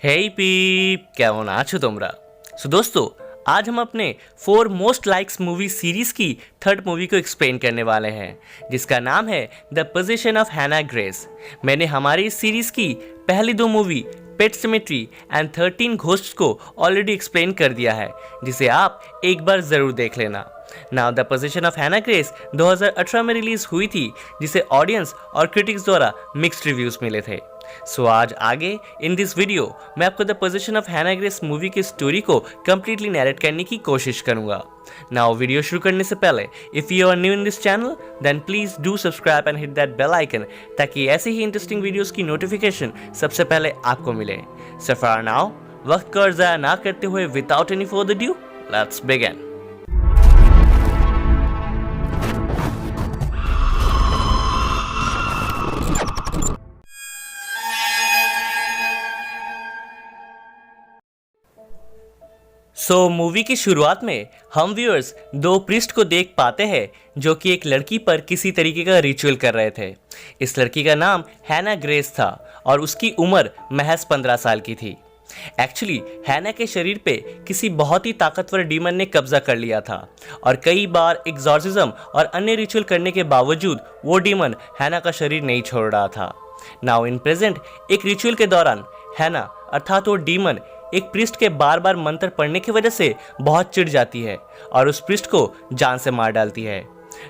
हे पीप, কেমন আছো তোমরা? सो दोस्तों, आज हम अपने 4 मोस्ट लाइक्स मूवी सीरीज की थर्ड मूवी को एक्सप्लेन करने वाले हैं, जिसका नाम है द पोजीशन ऑफ हैना ग्रेस। मैंने हमारी इस सीरीज की पहली 2 movie pet symmetry and 13 ghosts को ऑलरेडी एक्सप्लेन कर दिया है, जिसे आप एक बार ज़रूर देख लेना। नाउ द पोजीशन ऑफ हैना ग्रेस 2018 में रिलीज हुई थी, जिसे ऑडियंस और क्रिटिक्स द्वारा मिक्स्ड रिव्यूज मिले थे। सो आज आगे इन दिस वीडियो मैं आपको द पोजीशन ऑफ हैना ग्रेस मूवी की स्टोरी को कम्प्लीटली नैरेट करने की कोशिश करूंगा। नाउ वीडियो शुरू करने से पहले if you are new in this channel then please do subscribe and hit that bell icon, ताकि ऐसे ही इंटरेस्टिंग वीडियोस की नोटिफिकेशन सबसे पहले आपको मिले। सो फॉर नाउ वक्त का ज़ाया ना करते हुए without any further due let's begin. Movie की शुरुआत में हम व्यूअर्स 2 प्रीस्ट को देख पाते हैं, जो कि एक लड़की पर किसी तरीके का रिचुअल कर रहे थे। इस लड़की का नाम हैना ग्रेस था और उसकी उम्र महज 15 साल की थी। एक्चुअली हैना के शरीर पे किसी बहुत ही ताकतवर डीमन ने कब्जा कर लिया था और कई बार एग्जॉर्सिज्म और अन्य रिचुअल करने के बावजूद वो डीमन हैना का शरीर नहीं छोड़ रहा था। नाउ इन प्रेजेंट एक रिचुअल के दौरान हैना अर्थात वो डीमन एक प्रिस्ट के बार बार मंत्र पढ़ने की वजह से बहुत चिढ़ जाती है और उस प्रिस्ट को जान से मार डालती है।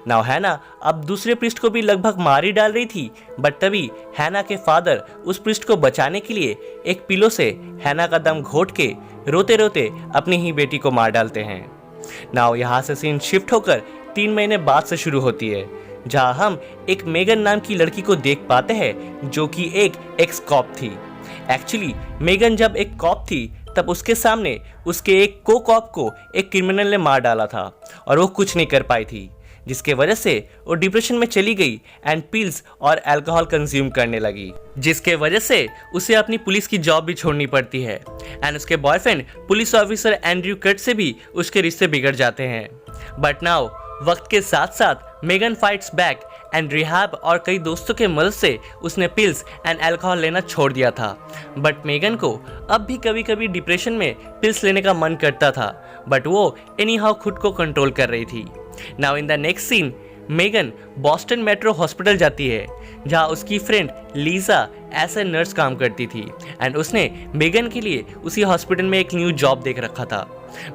नाउ हैना अब दूसरे प्रिस्ट को भी लगभग मार ही डाल रही थी, बट तभी हैना के फादर उस प्रिस्ट को बचाने के लिए एक पिलो से हैना का दम घोट के रोते रोते अपनी ही बेटी को मार डालते हैं। नाउ यहाँ से सीन शिफ्ट होकर 3 महीने बाद से शुरू होती है, जहाँ हम एक मेगन नाम की लड़की को देख पाते हैं, जो कि एक एक्स कॉप थी। एक्चुअली मेगन जब एक कॉप थी तब उसके सामने उसके एक को कॉप को एक क्रिमिनल ने मार डाला था और वो कुछ नहीं कर पाई थी, जिसके वजह से वो डिप्रेशन में चली गई एंड पिल्स और अल्कोहल कंज्यूम करने लगी, जिसके वजह से उसे अपनी पुलिस की जॉब भी छोड़नी पड़ती है एंड उसके boyfriend police officer Andrew cut से भी उसके रिश्ते बिगड़ जाते हैं। बट नाउ वक्त के साथ साथ Megan fights back and rehab और कई दोस्तों के मदद से उसने पिल्स एंड अल्कोहल लेना छोड़ दिया था। बट मेगन को अब भी कभी कभी डिप्रेशन में पिल्स लेने का मन करता था, बट वो एनी हाउ खुद को कंट्रोल कर रही थी। Now in the next scene Megan Boston Metro hospital जाती है, जहाँ उसकी friend Lisa as a nurse काम करती थी एंड उसने मेगन के लिए उसी हॉस्पिटल में एक न्यू जॉब देख रखा था।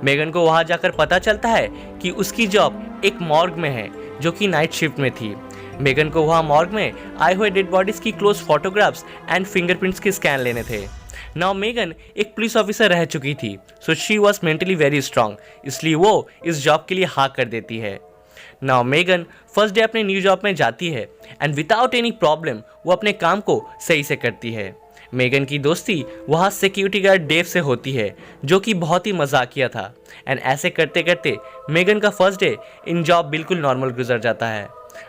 मेगन को वहाँ जाकर पता चलता है कि उसकी जॉब एक मॉर्ग में है, जो कि नाइट शिफ्ट में थी। मेगन को वहाँ मॉर्ग में आए हुए डेड बॉडीज की क्लोज फोटोग्राफ्स एंड फिंगरप्रिंट्स के स्कैन लेने थे। नाउ मेगन एक पुलिस ऑफिसर रह चुकी थी, so she was mentally very strong, इसलिए वो इस जॉब के लिए हाँ कर देती है। नाउ मेगन फर्स्ट डे अपने न्यू जॉब में जाती है एंड विदाउट एनी प्रॉब्लम वो अपने काम को सही से करती है। मेगन की दोस्ती वहाँ सिक्योरिटी गार्ड डेव से होती है, जो कि बहुत ही मजाकिया था एंड ऐसे करते करते मेगन का फर्स्ट डे इन जॉब बिल्कुल नॉर्मल गुजर जाता है।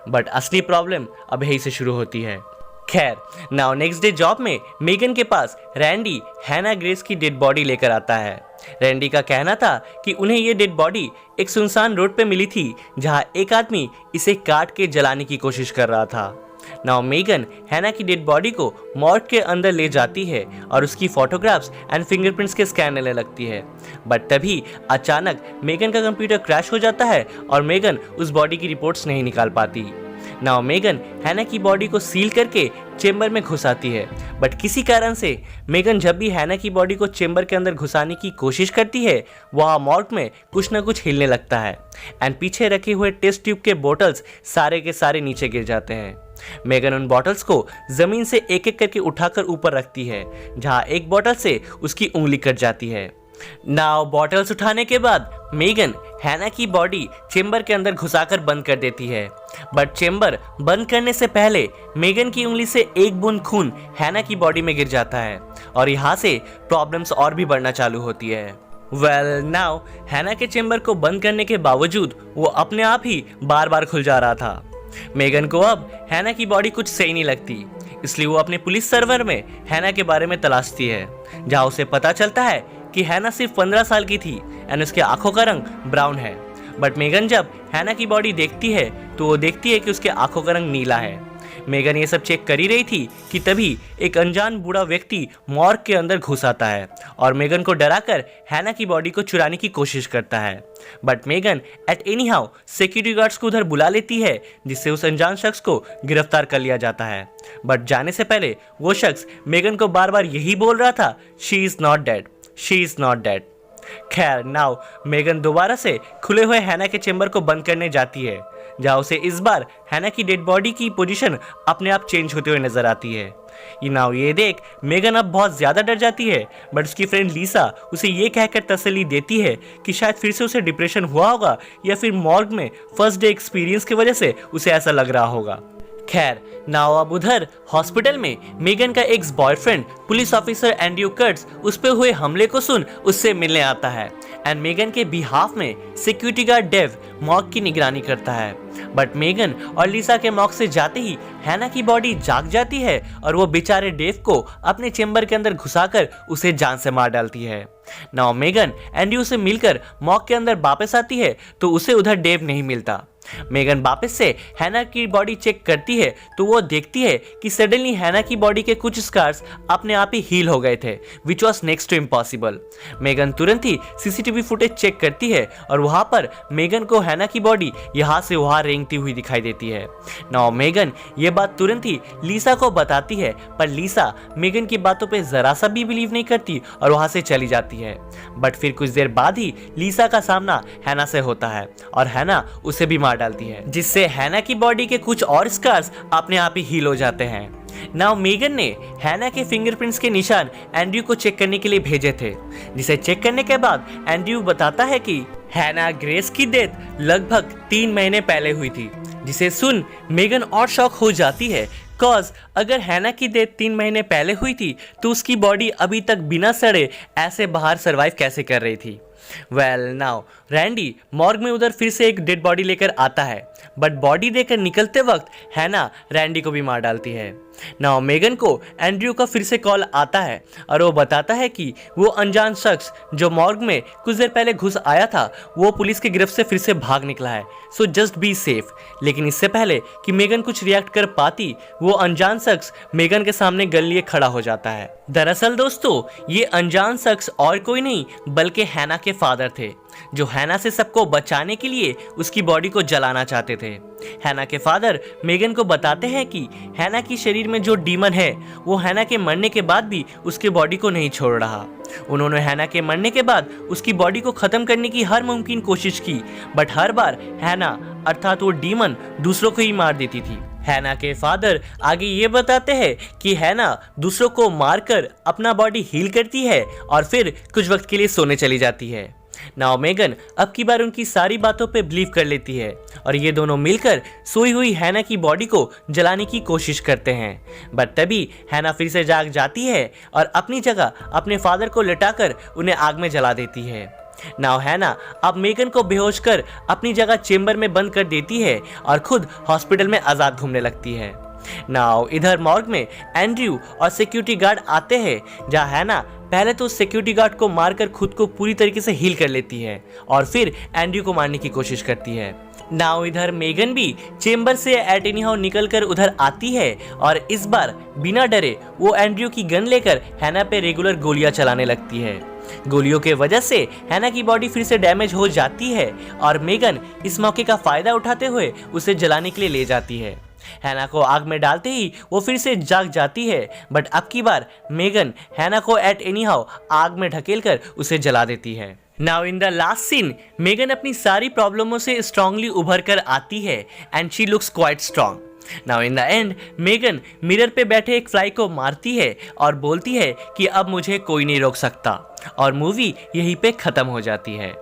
बट असली प्रॉब्लम अब यही से शुरू होती है। खैर नाउ नेक्स्ट डे जॉब में मेगन के पास रैंडी हैना ग्रेस की डेड बॉडी लेकर आता है। रैंडी का कहना था कि उन्हें ये डेड बॉडी एक सुनसान रोड पे मिली थी, जहाँ एक आदमी इसे काट के जलाने की कोशिश कर रहा था। नाउ मेगन हैना की डेड बॉडी को मॉर्ग के अंदर ले जाती है और उसकी फोटोग्राफ्स एंड फिंगरप्रिंट्स के स्कैन लेने लगती है, बट तभी अचानक मेगन का कंप्यूटर क्रैश हो जाता है और मेगन उस बॉडी की रिपोर्ट्स नहीं निकाल पाती। नाउ मेगन हैना की बॉडी को सील करके चेंबर में घुसाती है, बट किसी कारण से मेगन जब भी हैना की बॉडी को चेंबर के अंदर घुसाने की कोशिश करती है, वहाँ मॉर्ग में कुछ ना कुछ हिलने लगता है एंड पीछे रखे हुए टेस्ट ट्यूब के बोतल्स सारे के सारे नीचे गिर जाते हैं। मेगन उन बॉटल्स को जमीन से एक एक करके उठाकर ऊपर रखती है, जहाँ एक बॉटल से उसकी उंगली कट जाती है। नाउ बॉटल्स उठाने के बाद मेगन हैना की बॉडी चेंबर के अंदर घुसाकर बंद कर देती है, बट चेंबर बंद करने से पहले मेगन की उंगली से एक बूंद खून हैना की बॉडी में गिर जाता है और यहाँ से प्रॉब्लम्स और भी बढ़ना चालू होती है। वेल नाउ हैना के चेंबर को बंद करने के बावजूद वो अपने आप ही बार बार खुल जा रहा था। मेगन को अब हैना की बॉडी कुछ सही नहीं लगती, इसलिए वो अपने पुलिस सर्वर में हैना के बारे में तलाशती है, जहाँ उसे पता चलता है कि हैना सिर्फ 15 साल की थी एंड उसके आंखों का रंग ब्राउन है। बट मेगन जब हैना की बॉडी देखती है तो वो देखती है कि उसके आंखों का रंग नीला है। मेगन ये सब चेक कर ही रही थी कि तभी एक अनजान बूढ़ा व्यक्ति मॉर्ग के अंदर घुस आता है और मेगन को डराकर हैना की बॉडी को चुराने की कोशिश करता है। But Megan at any how security guards को उधर बुला लेती है, जिससे उस अनजान शख्स को गिरफ्तार कर लिया जाता है। बट जाने से पहले वो शख्स मेगन को बार बार यही बोल रहा था, she is not dead, she is not dead. खैर नाउ मेगन दोबारा से खुले हुए हैना के चेंबर को बंद करने जाती है, जहां उसे इस बार हैना की डेड बॉडी की पोजीशन अपने आप चेंज होते हुए नजर आती है। ये देख मेगन अब बहुत ज्यादा डर जाती है, बट उसकी फ्रेंड लीसा उसे ये कहकर तसल्ली देती है कि शायद फिर से उसे डिप्रेशन हुआ होगा या फिर मॉर्ग में फर्स्ट डे एक्सपीरियंस की वजह से उसे ऐसा लग रहा होगा। खैर नाउ अब उधर हॉस्पिटल में मेगन का ex boyfriend police officer Andrew Curtis उस पे हुए हमले को सुन उससे मिलने आता है एंड मेगन के बिहाफ में सिक्योरिटी गार्ड डेव मॉर्ग की निगरानी करता है। बट मेगन और लीसा के मॉर्ग से जाते ही हैना की बॉडी जाग जाती है और वो बेचारे डेव को अपने चेंबर के अंदर घुसाकर उसे जान से मार डालती है। नाउ मेगन एंड्रयू से मिलकर मॉर्ग के अंदर वापस आती है तो उसे उधर डेव नहीं मिलता। मेगन वापस से हैना की बॉडी चेक करती है तो वो देखती है कि सडनली हैना की बॉडी के कुछ स्कार्स अपने आप ही हील हो गए थे, which was next to impossible. Megan तुरंत ही सीसीटीवी फुटेज चेक करती है और वहां पर मेगन को हैना की बॉडी यहाँ से वहां रेंगती हुई दिखाई देती है। नाउ मेगन ये बात तुरंत ही लीसा को बताती है, पर लीसा मेगन की बातों पे जरा सा भी बिलीव नहीं करती और वहां से चली जाती है। बट फिर कुछ देर बाद ही लीसा का सामना हैना से होता है और हैना उसे भी मार डालती है, जिससे हैना की बॉडी के कुछ और स्कार्स अपने आप ही हील हो जाते हैं। नाउ मेगन ने हैना के फिंगरप्रिंट्स के निशान एंड्रयू को चेक करने के लिए भेजे थे, जिसे चेक करने के बाद एंड्रयू बताता है कि हैना ग्रेस की डेथ लगभग 3 महीने पहले हुई थी, जिसे सुन मेगन और शॉक हो जाती है। कॉज अगर हैना की डेथ 3 महीने पहले हुई थी तो उसकी बॉडी अभी तक बिना सड़े ऐसे बाहर सरवाइव कैसे कर रही थी। वेल नाउ रैंडी मॉर्ग में उधर फिर से एक डेड बॉडी लेकर आता है, बट बॉडी देकर निकलते वक्त हैना रैंडी को भी मार डालती है। नाउ मेगन को एंड्रयू का फिर से कॉल आता है और वो बताता है कि वो अनजान शख्स जो मॉर्ग में कुछ देर पहले घुस आया था वो पुलिस की गिरफ्त से फिर से भाग निकला है, सो जस्ट बी सेफ। लेकिन इससे पहले कि मेगन कुछ रिएक्ट कर पाती वो अनजान शख्स मेगन के सामने गन लिए खड़ा हो जाता है। दरअसल दोस्तों ये अनजान शख्स और कोई नहीं बल्कि हैना के फादर थे, जो हैना से सबको बचाने के लिए उसकी बॉडी को जलाना चाहते थे। हैना के फादर मेगन को बताते हैं कि हैना की शरीर में जो डीमन है वो हैना के मरने के बाद भी उसके बॉडी को नहीं छोड़ रहा। उन्होंने हैना के मरने के बाद उसकी बॉडी को खत्म करने की हर मुमकिन कोशिश की, बट हर बार हैना अर्थात वो डीमन दूसरों को ही मार देती थी। हैना के फादर आगे ये बताते हैं कि हैना दूसरों को मारकर अपना बॉडी हील करती है और फिर कुछ वक्त के लिए सोने चली जाती है। नाउ मेगन अब की बार उनकी सारी बातों पे बिलीव कर लेती है और ये दोनों मिलकर सोई हुई हैना की बॉडी को जलाने की कोशिश करते हैं, बट तभी हैना फिर से जाग जाती है और अपनी जगह अपने फादर को लिटाकर उन्हें आग में जला देती है। नाउ हैना अब मेगन को बेहोश कर अपनी जगह चेंबर में बंद कर देती है और खुद हॉस्पिटल में आजाद घूमने लगती है। नाउ इधर मॉर्ग में एंड्रयू और सिक्योरिटी गार्ड आते हैं, जहां हैना पहले तो सिक्योरिटी गार्ड को मारकर खुद को पूरी तरीके से हील कर लेती है और फिर एंड्रयू को मारने की कोशिश करती है। नाउ इधर मेगन भी चेंबर से एट एनी हाउ निकल कर उधर आती है और इस बार बिना डरे वो एंड्रयू की गन लेकर हैना पे रेगुलर गोलियां चलाने लगती है। गोलियों के वजह से हैना की बॉडी फिर से डैमेज हो जाती है और मेगन इस मौके का फायदा उठाते हुए उसे जलाने के लिए ले जाती है। हैना को आग में डालते ही वो फिर से जाग जाती है, बट अब की बार मेगन हैना को एट एनी हाउ आग में ढकेलकर उसे जला देती है। Now in the last scene Megan अपनी सारी प्रॉब्लमों से स्ट्रांगली उभर कर आती है and she looks quite strong. Now in the end Megan mirror पे बैठे एक फ्लाई को मारती है और बोलती है कि अब मुझे कोई नहीं रोक सकता और मूवी यहीं पे खत्म हो जाती है।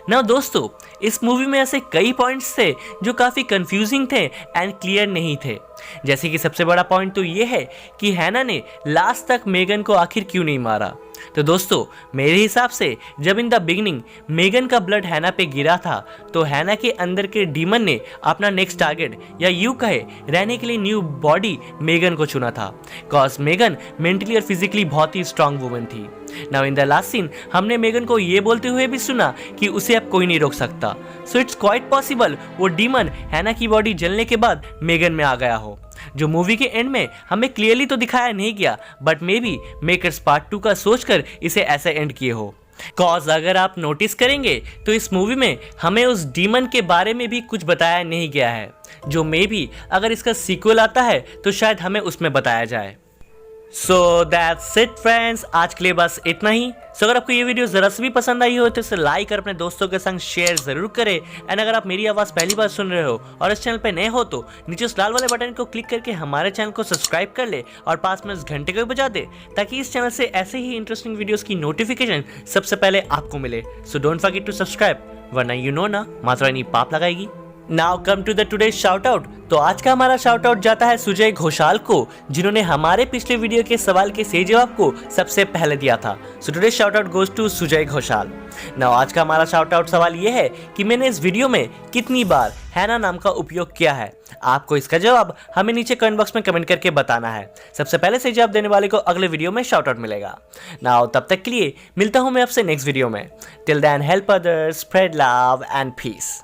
ना दोस्तों इस मूवी में ऐसे कई पॉइंट्स थे जो काफ़ी कंफ्यूजिंग थे एंड क्लियर नहीं थे। जैसे कि सबसे बड़ा पॉइंट तो ये है कि हैना ने लास्ट तक मेगन को आखिर क्यों नहीं मारा। तो दोस्तों मेरे हिसाब से जब इन द बिगिनिंग मेगन का ब्लड हैना पे गिरा था तो हैना के अंदर के डीमन ने अपना नेक्स्ट टारगेट या यूं कहे रहने के लिए न्यू बॉडी मेगन को चुना था, कॉज मेगन मेंटली और फिजिकली बहुत ही स्ट्रांग वुमन थी। Now in the last scene हमने मेगन को ये बोलते हुए भी सुना कि उसे अब कोई नहीं रोक सकता, सो इट्स क्वाइट पॉसिबल वो डीमन हैना की बॉडी जलने के बाद मेगन में आ गया हो जो मूवी के एंड में हमें क्लियरली तो दिखाया नहीं गया, but may be makers part 2 का सोचकर इसे ऐसे एंड किए हो। कॉज अगर आप नोटिस करेंगे तो इस मूवी में हमें उस डीमन के बारे में भी कुछ बताया नहीं गया है, जो मे बी अगर इसका सीक्वल आता है तो शायद हमें उसमें बताया जाए। सो दैट्स इट फ्रेंड्स, आज के लिए बस इतना ही। अगर आपको ये वीडियो जरा से भी पसंद आई हो तो इसे लाइक और अपने दोस्तों के संग शेयर जरूर करें। एंड अगर आप मेरी आवाज़ पहली बार सुन रहे हो और इस चैनल पे नए हो तो नीचे उस लाल वाले बटन को क्लिक करके हमारे चैनल को सब्सक्राइब कर ले और पास में उस घंटे को भी बजा दे, ताकि इस चैनल से ऐसे ही इंटरेस्टिंग वीडियोस की नोटिफिकेशन सबसे पहले आपको मिले। So don't forget to subscribe, वरना यू नो ना माता रानी पाप लगाएगी। Now come to the today shout out. तो आज का हमारा शाउट आउट जाता है सुजय घोषाल को, जिन्होंने हमारे पिछले वीडियो के सवाल के सही जवाब को सबसे पहले दिया था। So today shout out goes to Sujay Ghoshal. Now आज का हमारा शाउट आउट सवाल ये है कि मैंने इस वीडियो में कितनी बार हैना नाम का उपयोग किया है। आपको इसका जवाब हमें नीचे कमेंट बॉक्स में कमेंट करके बताना है। सबसे पहले सही जवाब देने वाले को अगले वीडियो में शाउट आउट मिलेगा। नाउ तब तक के लिए मिलता हूं मैं आपसे नेक्स्ट वीडियो में। Till then help others, spread love and piece.